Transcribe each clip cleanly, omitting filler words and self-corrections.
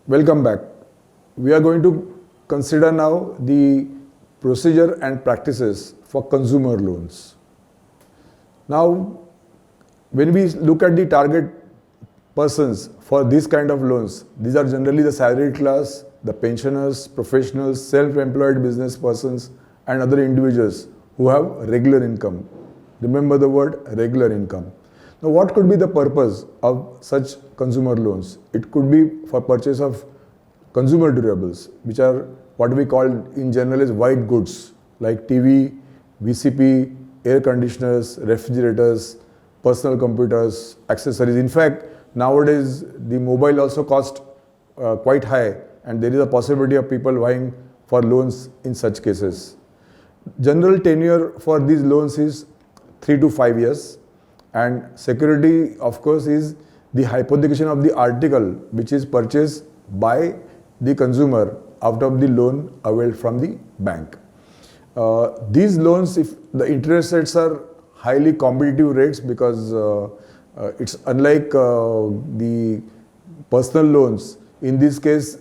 Welcome back. We are going to consider now the procedure and practices for consumer loans. Now, when we look at the target persons for this kind of loans, these are generally the salaried class, the pensioners, professionals, self-employed business persons, and other individuals who have regular income. Remember the word regular income. Now, what could be the purpose of such consumer loans? It could be for purchase of consumer durables, which are what we call in general as white goods, like TV, VCP, air conditioners, refrigerators, personal computers, accessories. In fact, nowadays the mobile also cost quite high, and there is a possibility of people buying for loans in such cases. General tenure for these loans is 3 to 5 years, and security, of course, is the hypothecation of the article which is purchased by the consumer out of the loan availed from the bank. These loans, if the interest rates are highly competitive rates, because it's unlike the personal loans. In this case,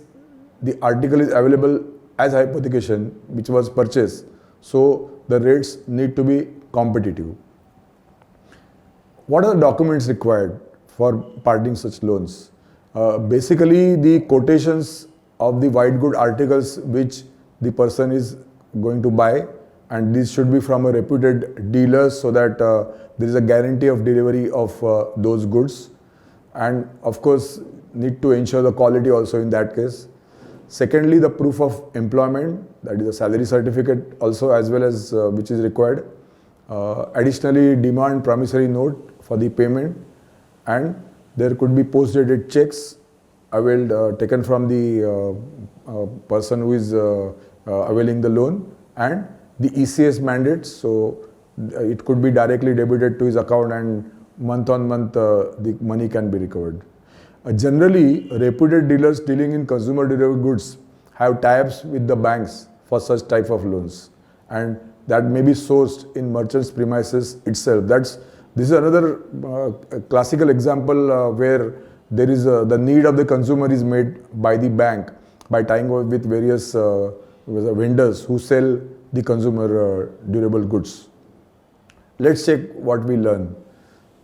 the article is available as hypothecation which was purchased, so the rates need to be competitive. What are the documents required for parting such loans? Basically, the quotations of the white good articles which the person is going to buy, and this should be from a reputed dealer, so that there is a guarantee of delivery of those goods, and of course need to ensure the quality also in that case. Secondly, the proof of employment, that is a salary certificate also, as well as which is required. Additionally, demand promissory note for the payment, and there could be post-dated checks availed taken from the person who is availing the loan, and the ECS mandates, so it could be directly debited to his account, and month on month the money can be recovered. Generally, reputed dealers dealing in consumer durable goods have tie-ups with the banks for such type of loans, and that may be sourced in merchant's premises itself. This is another classical example where there is the need of the consumer is met by the bank by tying up with various vendors who sell the consumer durable goods. Let's check what we learn.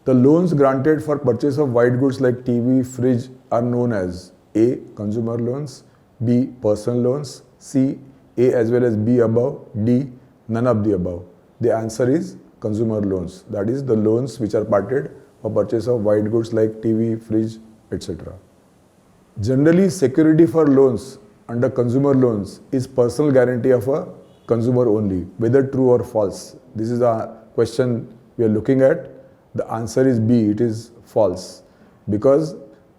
The loans granted for purchase of white goods like TV, fridge are known as A. Consumer loans, B. Personal loans, C. A as well as B above, D. None of the above. The answer is consumer loans. That is the loans which are parted for purchase of white goods like TV, fridge, etc. Generally, security for loans under consumer loans is personal guarantee of a consumer only, whether true or false. This is a question we are looking at. The answer is B, it is false, because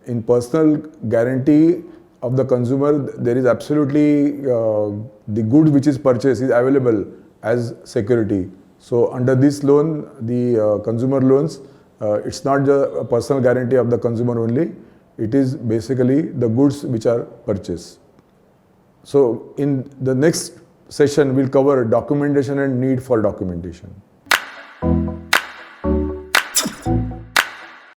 in personal guarantee of the consumer, there is absolutely the good which is purchased is available as security. So under this loan, the consumer loans, it's not just a personal guarantee of the consumer only, it is basically the goods which are purchased. So in the next session, we'll cover documentation and need for documentation.